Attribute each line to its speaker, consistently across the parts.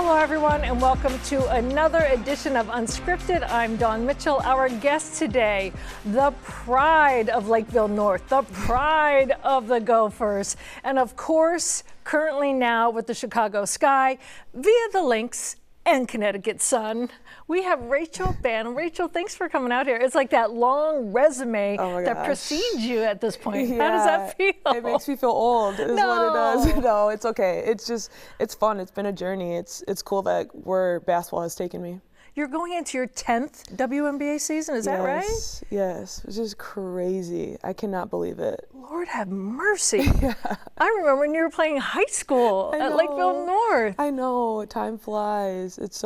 Speaker 1: Hello, everyone, and welcome to another edition of Unscripted. I'm Dawn Mitchell. Our guest today, the pride of Lakeville North, the pride of the Gophers, and of course, currently now with the Chicago Sky, via the Lynx and Connecticut Sun, we have Rachel Banham. Rachel, thanks for coming out here. It's like that long resume that precedes you at this point.
Speaker 2: Yeah,
Speaker 1: how does that feel?
Speaker 2: It makes me feel old, is what it does. No, it's okay. It's fun. It's been a journey. It's cool that where basketball has taken me.
Speaker 1: You're going into your 10th WNBA season, is that right?
Speaker 2: Yes, it's just crazy. I cannot believe it.
Speaker 1: Lord have mercy. Yeah. I remember when you were playing high school at Lakeville North.
Speaker 2: I know, time flies. It's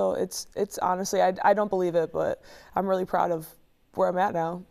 Speaker 2: honestly, I don't believe it, but I'm really proud of where I'm at now.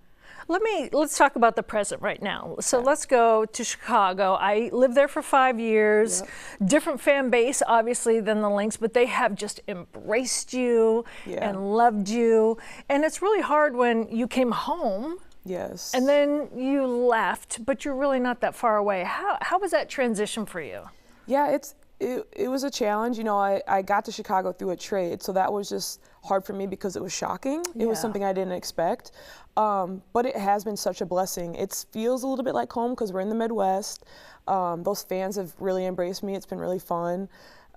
Speaker 1: Let's talk about the present right now. So let's go to Chicago. I lived there for 5 years. Yep. Different fan base, obviously, than the Lynx, but they have just embraced you and loved you. And it's really hard when you came home.
Speaker 2: Yes.
Speaker 1: And then you left, but you're really not that far away. How was that transition for you?
Speaker 2: Yeah, it was a challenge. You know, I got to Chicago through a trade, so that was just hard for me because it was shocking. It was something I didn't expect. But it has been such a blessing. It feels a little bit like home because we're in the Midwest. Those fans have really embraced me. It's been really fun.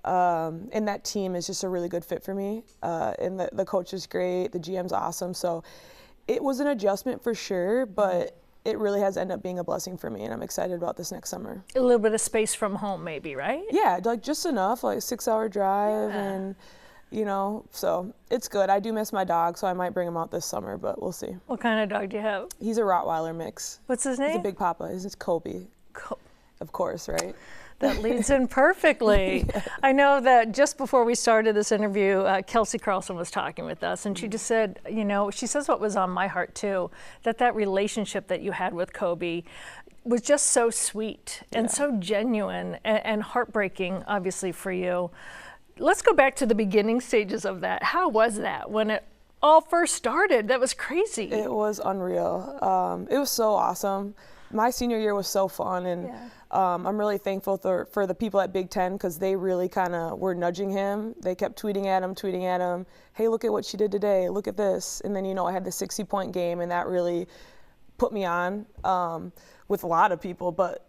Speaker 2: And that team is just a really good fit for me. And the coach is great. The GM's awesome. So it was an adjustment for sure, but it really has ended up being a blessing for me, and I'm excited about this next summer.
Speaker 1: A little bit of space from home maybe, right?
Speaker 2: Yeah, like just enough, like a 6-hour drive and you know, so it's good. I do miss my dog, so I might bring him out this summer, but we'll see.
Speaker 1: What kind of dog do you have?
Speaker 2: He's a Rottweiler mix.
Speaker 1: What's his name?
Speaker 2: He's a big papa. His name's Kobe. Of course, right?
Speaker 1: That leads in perfectly. Yeah. I know that just before we started this interview, Kelsey Carlson was talking with us, and she just said, you know, she says what was on my heart too, that relationship that you had with Kobe was just so sweet and so genuine and heartbreaking, obviously, for you. Let's go back to the beginning stages of that. How was that when it all first started? That was crazy.
Speaker 2: It was unreal. It was so awesome. My senior year was so fun, and I'm really thankful for the people at Big Ten because they really kind of were nudging him. They kept tweeting at him, hey, look at what she did today, look at this. And then, you know, I had the 60-point game, and that really put me on with a lot of people, but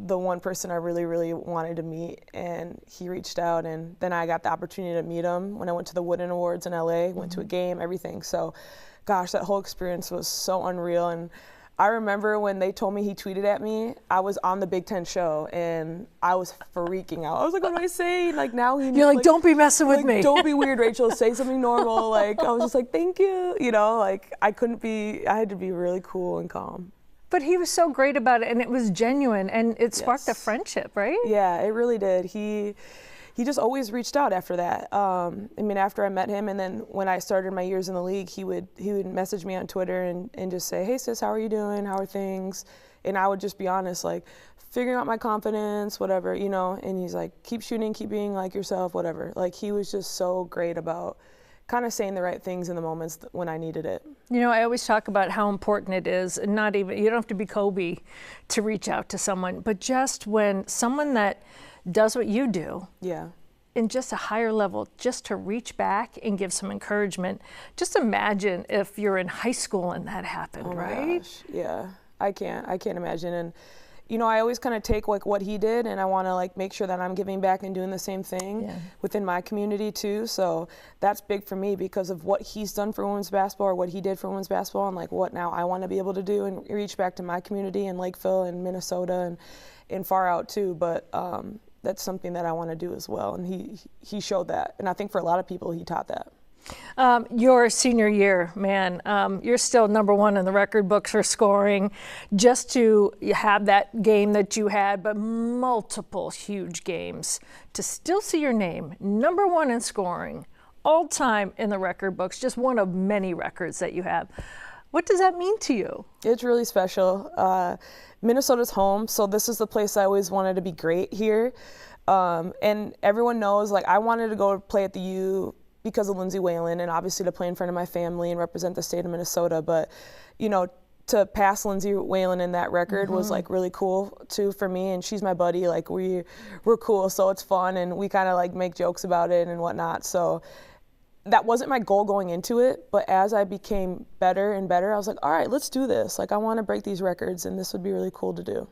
Speaker 2: the one person I really, really wanted to meet, and he reached out, and then I got the opportunity to meet him when I went to the Wooden Awards in LA, went to a game, everything. So, gosh, that whole experience was so unreal. And I remember when they told me he tweeted at me, I was on the Big Ten show, and I was freaking out. I was like, what do I say? Like, now he
Speaker 1: You're like, don't be messing with me.
Speaker 2: Don't be weird, Rachel. Say something normal. Like, I was just like, thank you. You know, like, I had to be really cool and calm.
Speaker 1: But he was so great about it, and it was genuine, and it sparked a friendship, right?
Speaker 2: Yeah, it really did. He just always reached out after that. I mean, after I met him, and then when I started my years in the league, he would message me on Twitter and just say, hey, sis, how are you doing? How are things? And I would just be honest, like, figuring out my confidence, whatever, you know. And he's like, keep shooting, keep being like yourself, whatever. Like, he was just so great about kind of saying the right things in the moments when I needed it.
Speaker 1: You know, I always talk about how important it is, and you don't have to be Kobe to reach out to someone, but just when someone that does what you do, in just a higher level, just to reach back and give some encouragement. Just imagine if you're in high school and that happened, right?
Speaker 2: Gosh. Yeah, I can't imagine. And you know, I always kind of take like what he did, and I want to like make sure that I'm giving back and doing the same thing within my community too. So that's big for me because of what he's done for women's basketball, or what he did for women's basketball, and like what now I want to be able to do and reach back to my community in Lakeville and Minnesota and far out too. But that's something that I want to do as well, and he showed that, and I think for a lot of people he taught that.
Speaker 1: Your senior year, man, you're still #1 in the record books for scoring. Just to have that game that you had, but multiple huge games, to still see your name #1 in scoring, all time in the record books, just one of many records that you have. What does that mean to you?
Speaker 2: It's really special. Minnesota's home, so this is the place I always wanted to be great here. And everyone knows, like, I wanted to go play at the U because of Lindsay Whalen, and obviously to play in front of my family and represent the state of Minnesota. But, you know, to pass Lindsay Whalen in that record was like really cool too for me, and she's my buddy. Like we're cool, so it's fun, and we kind of like make jokes about it and whatnot. So that wasn't my goal going into it, but as I became better and better, I was like, all right, let's do this. Like I want to break these records, and this would be really cool to do.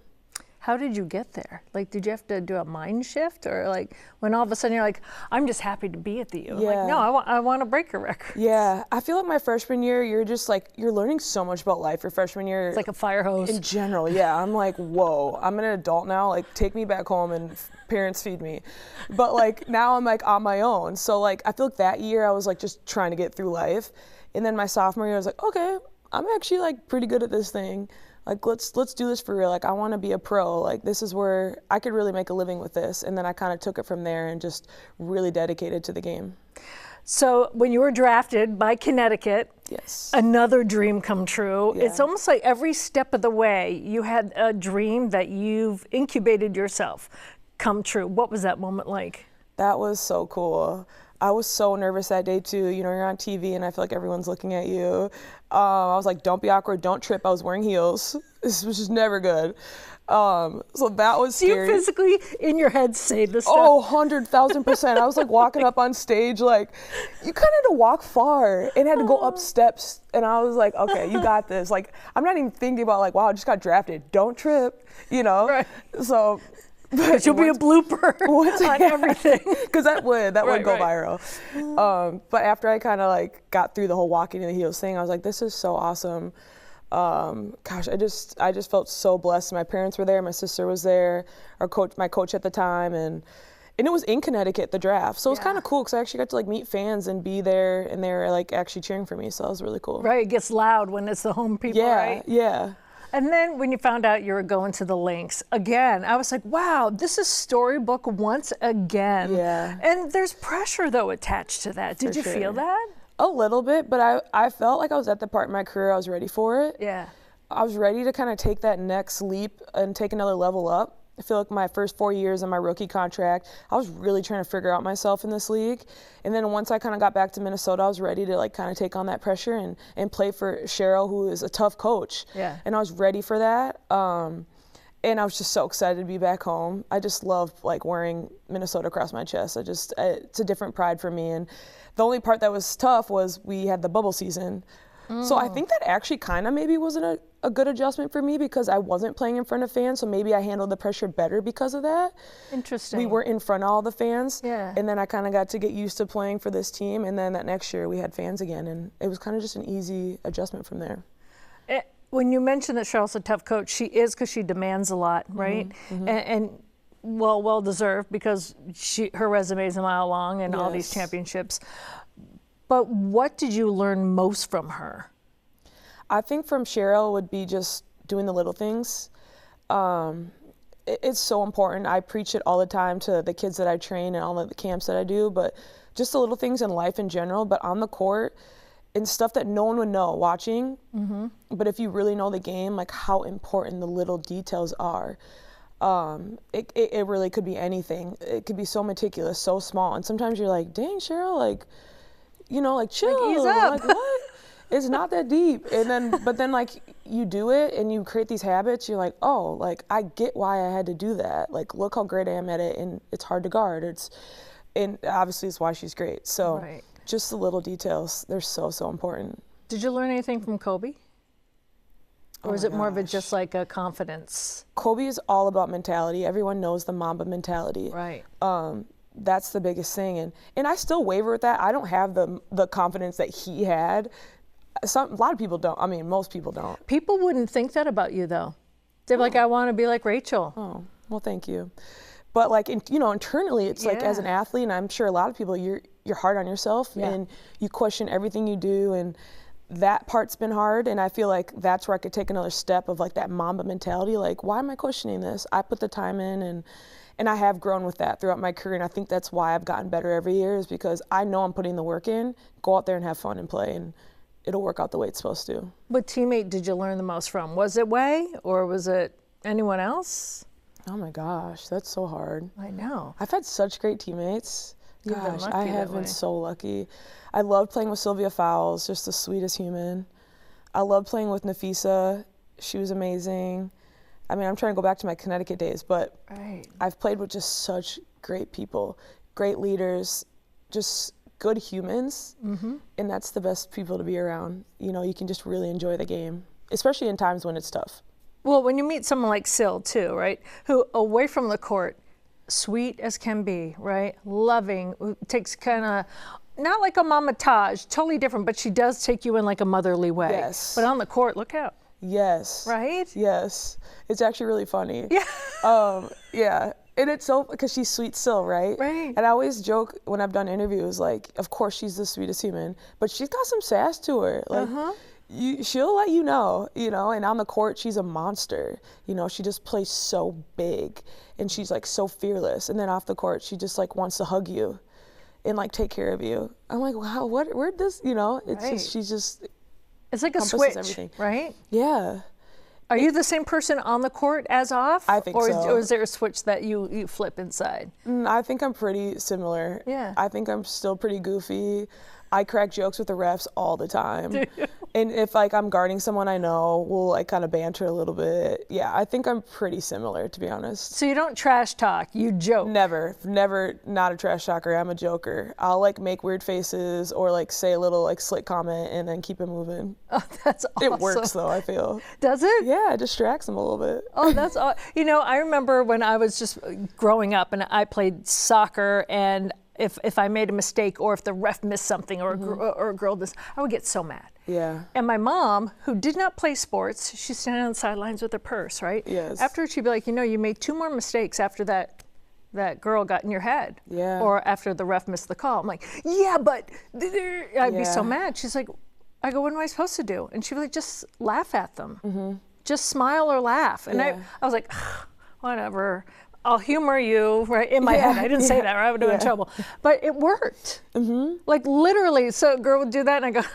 Speaker 1: How did you get there? Like, did you have to do a mind shift, or like when all of a sudden you're like, I'm just happy to be at the U?
Speaker 2: Yeah.
Speaker 1: Like, no, I want to break a record.
Speaker 2: Yeah, I feel like my freshman year, you're just like, you're learning so much about life your freshman year.
Speaker 1: It's like a fire hose.
Speaker 2: In general, yeah. I'm like, whoa, I'm an adult now. Like, take me back home and parents feed me. But like now I'm like on my own. So like I feel like that year I was like just trying to get through life. And then my sophomore year I was like, okay, I'm actually like pretty good at this thing. Like, let's do this for real. Like, I want to be a pro. Like, this is where I could really make a living with this. And then I kind of took it from there and just really dedicated to the game.
Speaker 1: So when you were drafted by Connecticut,
Speaker 2: yes,
Speaker 1: another dream come true.
Speaker 2: Yeah.
Speaker 1: It's almost like every step of the way, you had a dream that you've incubated yourself come true. What was that moment like?
Speaker 2: That was so cool. I was so nervous that day too. You know, you're on TV and I feel like everyone's looking at you. I was like, don't be awkward, don't trip. I was wearing heels. This was just never good. So that was scary.
Speaker 1: Do you physically in your head say this stuff?
Speaker 2: Oh, 100,000%. I was like walking up on stage, like you kind of had to walk far and had to go up steps. And I was like, okay, you got this. Like, I'm not even thinking about like, wow, I just got drafted. Don't trip, you know? Right. So.
Speaker 1: But you'll be a blooper on everything.
Speaker 2: Because that would go viral. But after I kind of like got through the whole walking in the heels thing, I was like, this is so awesome. Gosh, I just felt so blessed. My parents were there, my sister was there, my coach at the time, and it was in Connecticut, the draft. So it was kind of cool because I actually got to like meet fans and be there, and they were like actually cheering for me. So that was really cool.
Speaker 1: Right, it gets loud when it's the home people, right?
Speaker 2: Yeah.
Speaker 1: And then when you found out you were going to the Lynx, again, I was like, wow, this is storybook once again.
Speaker 2: Yeah.
Speaker 1: And there's pressure, though, attached to that. Did you feel that?
Speaker 2: A little bit, but I felt like I was at the part in my career I was ready for it.
Speaker 1: Yeah.
Speaker 2: I was ready to kind of take that next leap and take another level up. I feel like my first 4 years of my rookie contract, I was really trying to figure out myself in this league. And then once I kind of got back to Minnesota, I was ready to like kind of take on that pressure and play for Cheryl, who is a tough coach.
Speaker 1: Yeah.
Speaker 2: And I was ready for that. And I was just so excited to be back home. I just love like wearing Minnesota across my chest. It's a different pride for me. And the only part that was tough was we had the bubble season. So I think that actually kind of maybe wasn't a good adjustment for me because I wasn't playing in front of fans, so maybe I handled the pressure better because of that.
Speaker 1: Interesting.
Speaker 2: We weren't in front of all the fans,
Speaker 1: and
Speaker 2: then I kind of got to get used to playing for this team, and then that next year we had fans again, and it was kind of just an easy adjustment from there.
Speaker 1: When you mentioned that Cheryl's a tough coach, she is because she demands a lot, right? And well deserved because her resume is a mile long and all these championships. But what did you learn most from her?
Speaker 2: I think from Cheryl would be just doing the little things. It's so important. I preach it all the time to the kids that I train and all of the camps that I do, but just the little things in life in general, but on the court and stuff that no one would know watching. But if you really know the game, like how important the little details are. It really could be anything. It could be so meticulous, so small. And sometimes you're like, dang, Cheryl, like, you know, like chill,
Speaker 1: like, ease up.
Speaker 2: Like what? It's not that deep. And then, but then like you do it and you create these habits, you're like, oh, like I get why I had to do that. Like, look how great I am at it, and it's hard to guard. And obviously it's why she's great. So just the little details, they're so important. Did
Speaker 1: you learn anything from Kobe? Or is it more of just like a confidence?
Speaker 2: Kobe is all about mentality. Everyone knows the Mamba mentality.
Speaker 1: Right.
Speaker 2: That's the biggest thing. And I still waver with that. I don't have the confidence that he had. A lot of people don't. I mean, most people don't.
Speaker 1: People wouldn't think that about you, though. They're like, I want to be like Rachel.
Speaker 2: Oh, well, thank you. But like, internally, it's like as an athlete, and I'm sure a lot of people, you're hard on yourself and you question everything you do, and that part's been hard. And I feel like that's where I could take another step of like that Mamba mentality. Like, why am I questioning this? I put the time in, and I have grown with that throughout my career. And I think that's why I've gotten better every year, is because I know I'm putting the work in. Go out there and have fun and play, and it'll work out the way it's supposed to.
Speaker 1: What teammate did you learn the most from? Was it Way, or was it anyone else?
Speaker 2: Oh my gosh, that's so hard.
Speaker 1: I know.
Speaker 2: I've had such great teammates.
Speaker 1: You've been lucky.
Speaker 2: I have been so lucky. I loved playing with Sylvia Fowles, just the sweetest human. I love playing with Nafisa. She was amazing. I mean, I'm trying to go back to my Connecticut days, but I've played with just such great people, great leaders, just good humans, and that's the best people to be around. You know, you can just really enjoy the game, especially in times when it's tough.
Speaker 1: Well, when you meet someone like Sil too, right, who away from the court, sweet as can be, right, loving, takes kind of, not like a Mama Taj, totally different, but she does take you in like a motherly way.
Speaker 2: Yes.
Speaker 1: But on the court, look out.
Speaker 2: Yes.
Speaker 1: Right?
Speaker 2: Yes. It's actually really funny.
Speaker 1: Yeah.
Speaker 2: Yeah. And it's so, because she's sweet still, right?
Speaker 1: Right.
Speaker 2: And I always joke when I've done interviews, like, of course she's the sweetest human, but she's got some sass to her. Like, she'll let you know, and on the court, she's a monster. She just plays so big and she's like so fearless. And then off the court, she just like wants to hug you and like take care of you. I'm like, wow, where'd this, it's just, she's just,
Speaker 1: it's like a switch,
Speaker 2: everything.
Speaker 1: Right?
Speaker 2: Yeah.
Speaker 1: Are you the same person on the court as off?
Speaker 2: I think so.
Speaker 1: Or is there a switch that you flip inside?
Speaker 2: I think I'm pretty similar.
Speaker 1: Yeah.
Speaker 2: I think I'm still pretty goofy. I crack jokes with the refs all the time.
Speaker 1: Do you?
Speaker 2: And if like I'm guarding someone I know, we'll like kind of banter a little bit. Yeah, I think I'm pretty similar, to be honest.
Speaker 1: So you don't trash talk, you joke.
Speaker 2: Never, not a trash talker. I'm a joker. I'll like make weird faces or like say a little like slick comment and then keep it moving.
Speaker 1: Oh, that's awesome.
Speaker 2: It works though, I feel.
Speaker 1: Does it?
Speaker 2: Yeah, it distracts them a little bit.
Speaker 1: Oh, that's I remember when I was just growing up and I played soccer, and if I made a mistake or if the ref missed something or a girl this, I would get so mad.
Speaker 2: Yeah.
Speaker 1: And my mom, who did not play sports, she's standing on the sidelines with her purse, right?
Speaker 2: Yes.
Speaker 1: After she'd be like, you made 2 more mistakes after that girl got in your head.
Speaker 2: Yeah.
Speaker 1: Or after the ref missed the call. I'm like, yeah, but I'd be so mad. She's like, I go, what am I supposed to do? And she'd be like, just laugh at them. Just smile or laugh. And I was like, whatever. I'll humor you, right, in my head. I didn't say that, or I would have been in trouble. But it worked. Like literally, so a girl would do that, and I go,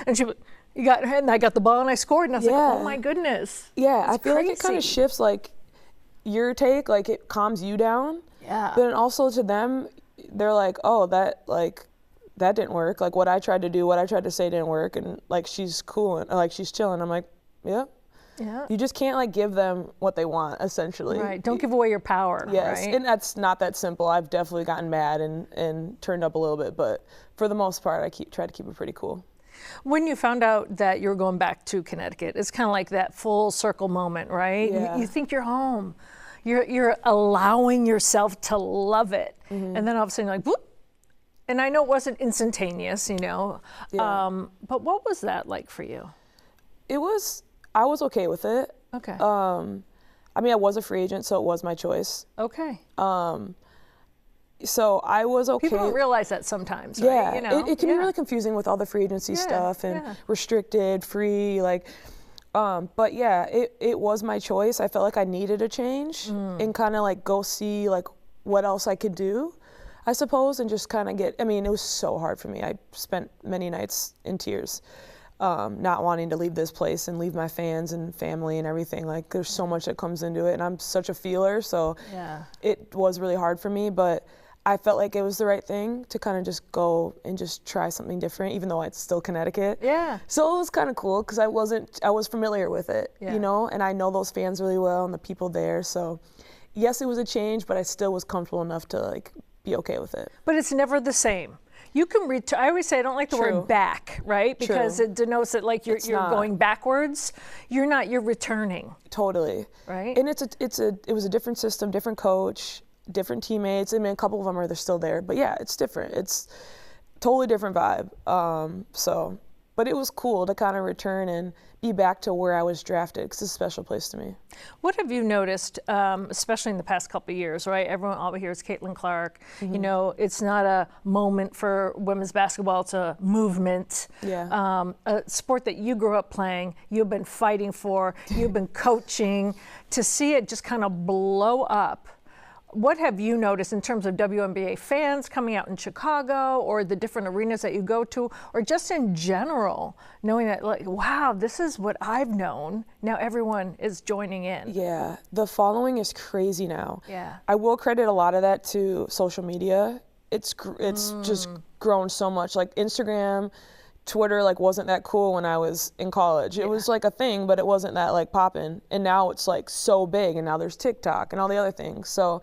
Speaker 1: and she would, and I got the ball, and I scored, and I was like, oh my goodness.
Speaker 2: Yeah, I feel like it kind of shifts, like, your take, like, it calms you down.
Speaker 1: Yeah.
Speaker 2: But then also to them, they're like, oh, that didn't work. Like, what I tried to do, what I tried to say didn't work, and, like, she's cool, and, like, she's chilling. I'm like, yeah.
Speaker 1: Yeah.
Speaker 2: You just can't like give them what they want, essentially.
Speaker 1: Right. Don't give away your power.
Speaker 2: Yes.
Speaker 1: Right?
Speaker 2: And that's not that simple. I've definitely gotten mad and turned up a little bit, but for the most part, I try to keep it pretty cool.
Speaker 1: When you found out that you were going back to Connecticut, it's kind of like that full circle moment, right?
Speaker 2: Yeah.
Speaker 1: You think you're home. You're allowing yourself to love it. And then all of a sudden you're like, whoop. And I know it wasn't instantaneous,
Speaker 2: Yeah.
Speaker 1: But what was that like for you?
Speaker 2: I was okay with it.
Speaker 1: Okay.
Speaker 2: I mean, I was a free agent, so it was my choice.
Speaker 1: Okay.
Speaker 2: So I was okay.
Speaker 1: People don't realize that sometimes,
Speaker 2: yeah,
Speaker 1: right?
Speaker 2: It can be really confusing with all the free agency stuff and restricted, free, like, but yeah, it was my choice. I felt like I needed a change and kind of like go see like what else I could do, I suppose, and just kind of it was so hard for me. I spent many nights in tears. Not wanting to leave this place and leave my fans and family and everything. Like, there's so much that comes into it, and I'm such a feeler, so it was really hard for me, but I felt like it was the right thing to kind of just go and just try something different, even though it's still Connecticut. Yeah. So it was kind of cool, because I was familiar with it, and I know those fans really well and the people there, so yes, it was a change, but I still was comfortable enough to, like, be okay with it.
Speaker 1: But it's never the same. You can I always say I don't like the word back, right? Because it denotes that like you're going backwards. You're not, you're returning.
Speaker 2: Totally.
Speaker 1: Right?
Speaker 2: And it was a different system, different coach, different teammates. I mean, a couple of them they're still there, but yeah, it's different. It's totally different vibe. But it was cool to kind of return and be back to where I was drafted, because it's a special place to me.
Speaker 1: What have you noticed, especially in the past couple of years, right? Everyone all hears Caitlin Clark. It's not a moment for women's basketball, it's a movement. Yeah. A sport that you grew up playing, you've been fighting for, you've been coaching. To see it just kind of blow up, what have you noticed in terms of WNBA fans coming out in Chicago, or the different arenas that you go to, or just in general, knowing that, like, wow, this is what I've known. Now everyone is joining in.
Speaker 2: Yeah, the following is crazy now.
Speaker 1: Yeah.
Speaker 2: I will credit a lot of that to social media. It's just grown so much. Like Instagram, Twitter like wasn't that cool when I was in college. It was like a thing, but it wasn't that like poppin'. And now it's like so big, and now there's TikTok and all the other things. So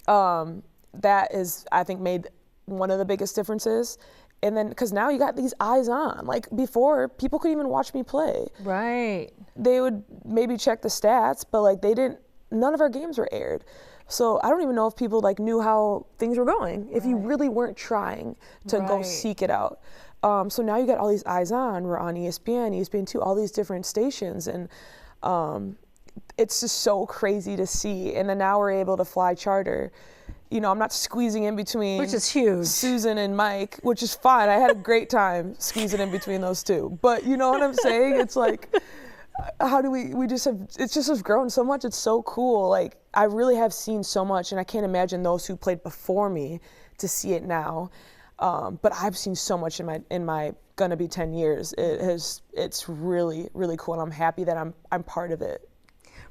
Speaker 2: that is, I think, made one of the biggest differences. And then, because now you got these eyes on. Like before, people couldn't even watch me play.
Speaker 1: Right.
Speaker 2: They would maybe check the stats, but like none of our games were aired. So I don't even know if people like knew how things were going if you really weren't trying to go seek it out. So now you got all these eyes on. We're on ESPN, ESPN2, all these different stations, and it's just so crazy to see. And then now we're able to fly charter. You know, I'm not squeezing in between,
Speaker 1: which is huge, Susan
Speaker 2: and Mike, which is fine. I had a great time squeezing in between those two. But you know what I'm saying? It's like, how do we just have, it's just has grown so much. It's so cool. Like, I really have seen so much, and I can't imagine those who played before me to see it now. But I've seen so much in my gonna be 10 years. It's really, really cool, and I'm happy that I'm part of it.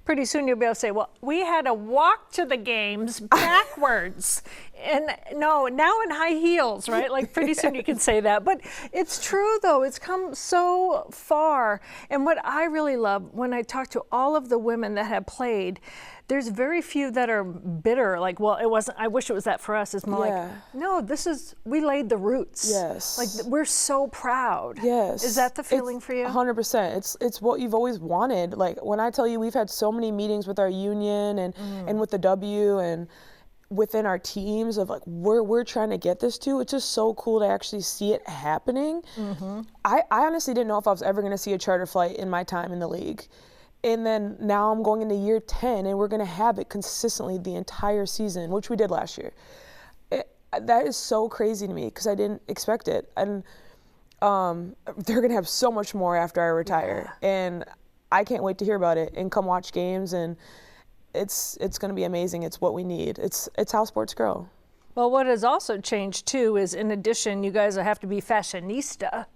Speaker 1: Pretty soon you'll be able to say, well, we had to walk to the games backwards. And no, now in high heels, right? Like pretty soon you can say that. But it's true though, it's come so far. And what I really love when I talk to all of the women that have played, there's very few that are bitter, like, well, it wasn't, I wish it was that for us. It's more like, no, we laid the roots.
Speaker 2: Yes.
Speaker 1: Like, we're so proud.
Speaker 2: Yes.
Speaker 1: Is that the feeling for you?
Speaker 2: 100%. It's what you've always wanted. Like, when I tell you we've had so many meetings with our union and with the W and within our teams of like where we're trying to get this to, it's just so cool to actually see it happening. I honestly didn't know if I was ever going to see a charter flight in my time in the league. And then now I'm going into year 10, and we're going to have it consistently the entire season, which we did last year. That is so crazy to me because I didn't expect it. And they're going to have so much more after I retire. Yeah. And I can't wait to hear about it and come watch games. And it's going to be amazing. It's what we need. It's how sports grow. Well,
Speaker 1: what has also changed, too, is in addition, you guys have to be fashionista.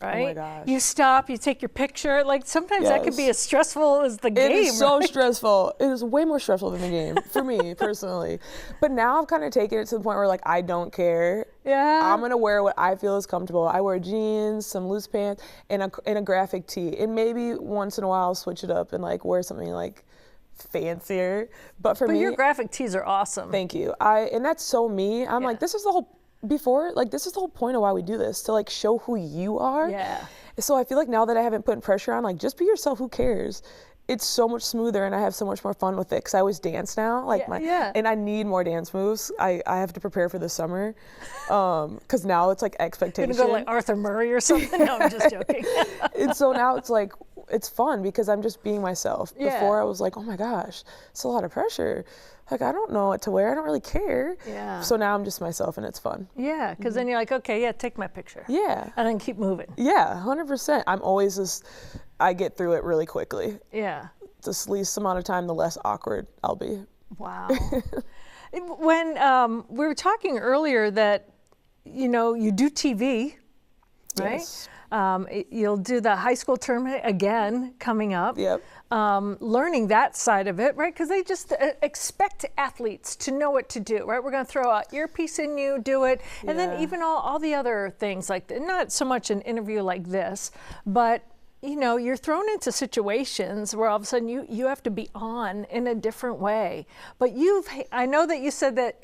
Speaker 1: Right?
Speaker 2: Oh my gosh.
Speaker 1: You stop, you take your picture. Like sometimes that could be as stressful as the game.
Speaker 2: It is so stressful. It is way more stressful than the game for me personally. But now I've kind of taken it to the point where like I don't care.
Speaker 1: Yeah.
Speaker 2: I'm gonna wear what I feel is comfortable. I wear jeans, some loose pants, and a graphic tee. And maybe once in a while I'll switch it up and like wear something like fancier. But for me,
Speaker 1: your graphic tees are awesome.
Speaker 2: Thank you. And that's so me. I'm like, this is the whole. This is the whole point of why we do this, to like show who you are.
Speaker 1: Yeah.
Speaker 2: So I feel like now that I haven't put pressure on, like just be yourself, who cares? It's so much smoother and I have so much more fun with it because I always dance now. And I need more dance moves. I have to prepare for the summer because now it's like expectation.
Speaker 1: You're gonna go like Arthur Murray or something? No, I'm just joking.
Speaker 2: And so now it's like, it's fun because I'm just being myself.
Speaker 1: Yeah.
Speaker 2: Before I was like, oh my gosh, it's a lot of pressure. Like, I don't know what to wear. I don't really care.
Speaker 1: Yeah.
Speaker 2: So now I'm just myself and it's fun.
Speaker 1: Yeah, because then you're like, okay, yeah, take my picture.
Speaker 2: Yeah.
Speaker 1: And then keep moving.
Speaker 2: Yeah, 100%. I'm always just, I get through it really quickly.
Speaker 1: Yeah.
Speaker 2: Just least amount of time, the less awkward I'll be.
Speaker 1: Wow. When we were talking earlier that, you know, you do TV, right?
Speaker 2: Yes.
Speaker 1: You'll do the high school tournament again coming up.
Speaker 2: Yep.
Speaker 1: Learning that side of it, right? Because they just expect athletes to know what to do, right? We're going to throw an earpiece in you, do it. And then even all the other things, like not so much an interview like this, but you know, you're thrown into situations where all of a sudden you have to be on in a different way. But I know that you said that,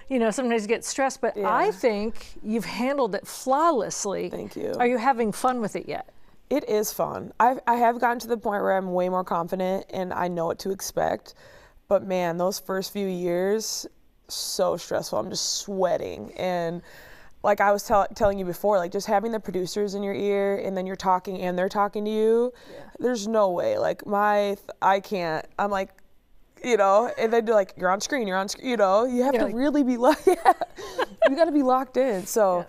Speaker 1: you know, sometimes you get stressed, but I think you've handled it flawlessly.
Speaker 2: Thank you.
Speaker 1: Are you having fun with it yet?
Speaker 2: It is fun. I have gotten to the point where I'm way more confident and I know what to expect. But man, those first few years, so stressful. I'm just sweating. And like I was telling you before, like just having the producers in your ear and then you're talking and they're talking to you, there's no way. Like I can't. I'm like, you know, and then they're like, you're on screen, you know, you have to really be like, you got to be locked in. So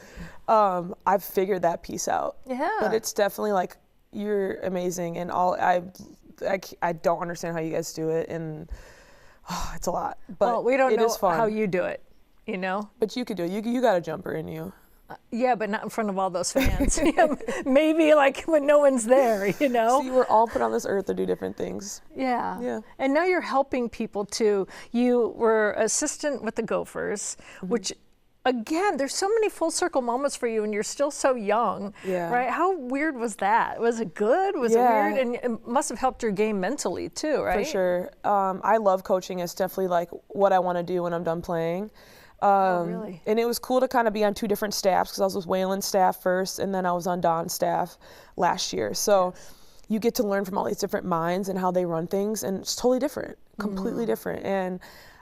Speaker 2: I've figured that piece out.
Speaker 1: Yeah.
Speaker 2: But it's definitely like, you're amazing. And I don't understand how you guys do it. And it's a lot. But
Speaker 1: we don't know
Speaker 2: is fun.
Speaker 1: How you do it. You know?
Speaker 2: But you could do it. You got a jumper in you.
Speaker 1: Yeah, but not in front of all those fans. Maybe like when no one's there, you know?
Speaker 2: See, we're all put on this earth to do different things.
Speaker 1: Yeah.
Speaker 2: Yeah.
Speaker 1: And now you're helping people too. You were assistant with the Gophers, which again, there's so many full circle moments for you and you're still so young, right? How weird was that? Was it good? Was it weird? And it must have helped your game mentally too, right?
Speaker 2: For sure. I love coaching. It's definitely like what I want to do when I'm done playing.
Speaker 1: Really?
Speaker 2: And it was cool to kind of be on 2 different staffs because I was with Waylon's staff first and then I was on Don's staff last year. So you get to learn from all these different minds and how they run things, and it's totally different, completely different. And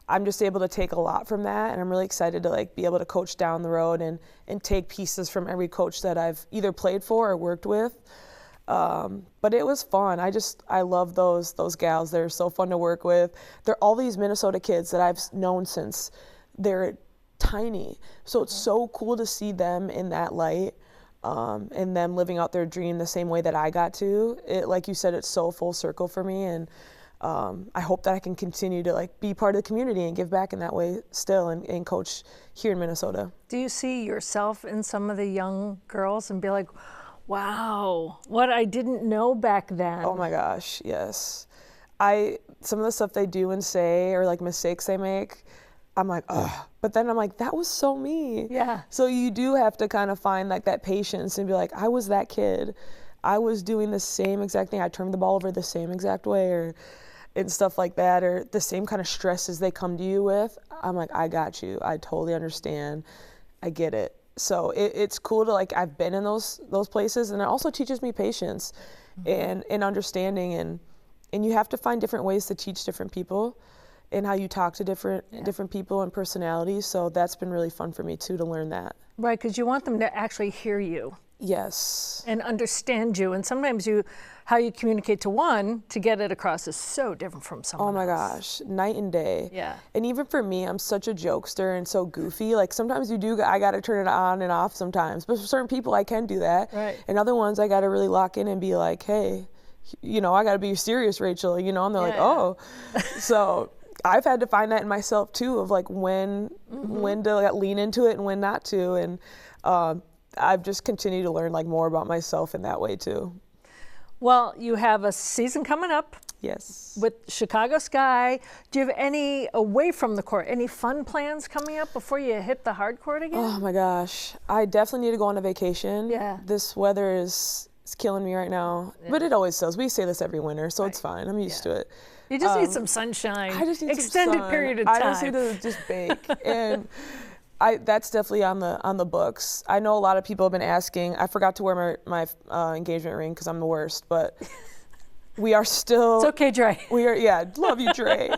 Speaker 2: I'm just able to take a lot from that, and I'm really excited to like be able to coach down the road and take pieces from every coach that I've either played for or worked with. But it was fun. I love those gals. They're so fun to work with. They're all these Minnesota kids that I've known since they're tiny. So it's so cool to see them in that light, and them living out their dream the same way that I got to. It, like you said, it's so full circle for me, and I hope that I can continue to like be part of the community and give back in that way still, and coach here in Minnesota. Do
Speaker 1: you see yourself in some of the young girls and be like, wow, what I didn't know back then?
Speaker 2: Oh my gosh, yes. Some of the stuff they do and say, or like mistakes they make, I'm like, ugh. But then I'm like, that was so me.
Speaker 1: Yeah.
Speaker 2: So you do have to kind of find like that patience and be like, I was that kid. I was doing the same exact thing. I turned the ball over the same exact way, and stuff like that, or the same kind of stresses they come to you with. I'm like, I got you. I totally understand. I get it. So it's cool to like, I've been in those places, and it also teaches me patience and understanding, and you have to find different ways to teach different people and how you talk to different people and personalities. So that's been really fun for me too, to learn that.
Speaker 1: Right, because you want them to actually hear you.
Speaker 2: Yes.
Speaker 1: And understand you. And sometimes how you communicate to one to get it across is so different from someone else.
Speaker 2: Oh my gosh, night and day.
Speaker 1: Yeah.
Speaker 2: And even for me, I'm such a jokester and so goofy. Like sometimes I got to turn it on and off sometimes. But for certain people, I can do that.
Speaker 1: Right.
Speaker 2: And other ones, I got to really lock in and be like, hey, I got to be serious, Rachel. And they're like, oh. So I've had to find that in myself too, of like when to like, lean into it and when not to. And I've just continued to learn like more about myself in that way too.
Speaker 1: Well, you have a season coming up.
Speaker 2: Yes.
Speaker 1: With Chicago Sky. Do you have any, away from the court, any fun plans coming up before you hit the hard court again?
Speaker 2: Oh my gosh. I definitely need to go on a vacation.
Speaker 1: Yeah.
Speaker 2: This weather is killing me right now. Yeah. But it always does. We say this every winter, so it's fine. I'm used to it.
Speaker 1: You just need some sunshine.
Speaker 2: I just need
Speaker 1: extended
Speaker 2: some sun.
Speaker 1: period of time.
Speaker 2: I just need to just bake. And that's definitely on the books. I know a lot of people have been asking. I forgot to wear my engagement ring because I'm the worst, but we are still.
Speaker 1: It's okay, Dre.
Speaker 2: We are, love you, Dre.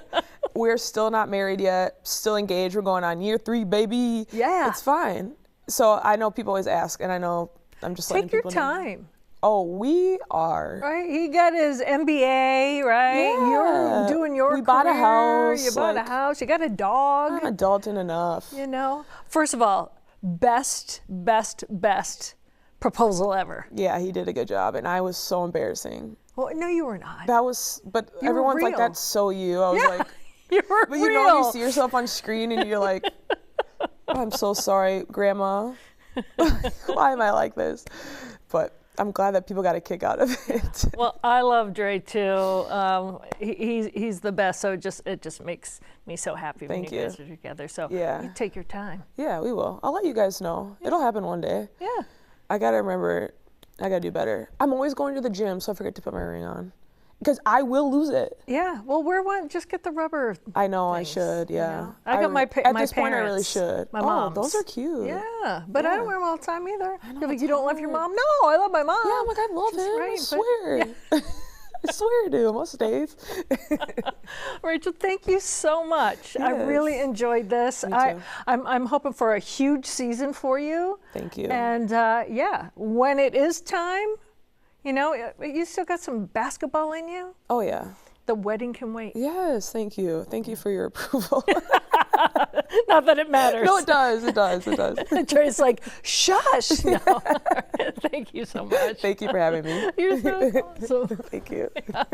Speaker 2: We're still not married yet, still engaged. We're going on year 3, baby.
Speaker 1: Yeah.
Speaker 2: It's fine. So I know people always ask, and I know I'm just letting people know.
Speaker 1: Take your time.
Speaker 2: Oh, we are.
Speaker 1: Right, he got his MBA, right?
Speaker 2: Yeah.
Speaker 1: You're doing your career.
Speaker 2: We bought a house.
Speaker 1: You bought a house. You got a dog.
Speaker 2: I'm adulting enough.
Speaker 1: First of all, best proposal ever.
Speaker 2: Yeah, he did a good job, and I was so embarrassing.
Speaker 1: Well, no, you were not.
Speaker 2: But everyone's like, that's so you. I was like,
Speaker 1: you were
Speaker 2: but
Speaker 1: real.
Speaker 2: You see yourself on screen, and you're like, I'm so sorry, Grandma. Why am I like this? But I'm glad that people got a kick out of it.
Speaker 1: Well, I love Dre too. He's the best. So it just makes me so happy when you guys are together. So you take your time.
Speaker 2: Yeah, we will. I'll let you guys know. Yeah. It'll happen one day.
Speaker 1: Yeah.
Speaker 2: I gotta remember. I gotta do better. I'm always going to the gym, so I forget to put my ring on. Because I will lose it.
Speaker 1: Yeah, well, wear one. Just get the rubber.
Speaker 2: I know,
Speaker 1: things,
Speaker 2: I should. Yeah,
Speaker 1: I got my
Speaker 2: at
Speaker 1: my
Speaker 2: this
Speaker 1: parents,
Speaker 2: point, I really should.
Speaker 1: My mom's.
Speaker 2: Oh, those are cute.
Speaker 1: Yeah, but I don't wear them all the time either.
Speaker 2: Know,
Speaker 1: you don't love your mom? No, I love my mom.
Speaker 2: Yeah, I'm like, I love him.
Speaker 1: Right,
Speaker 2: I swear. I swear I do most days.
Speaker 1: Rachel, thank you so much.
Speaker 2: Yes.
Speaker 1: I really enjoyed this.
Speaker 2: Me too.
Speaker 1: I'm hoping for a huge season for you.
Speaker 2: Thank you.
Speaker 1: And when it is time. You still got some basketball in you?
Speaker 2: Oh, yeah.
Speaker 1: The wedding can wait.
Speaker 2: Yes, thank you. Thank you for your approval.
Speaker 1: Not that it matters.
Speaker 2: No, it does. It does.
Speaker 1: Dre's like, shush. No. Thank you so much.
Speaker 2: Thank you for having me.
Speaker 1: You're so awesome.
Speaker 2: Thank you. Yeah.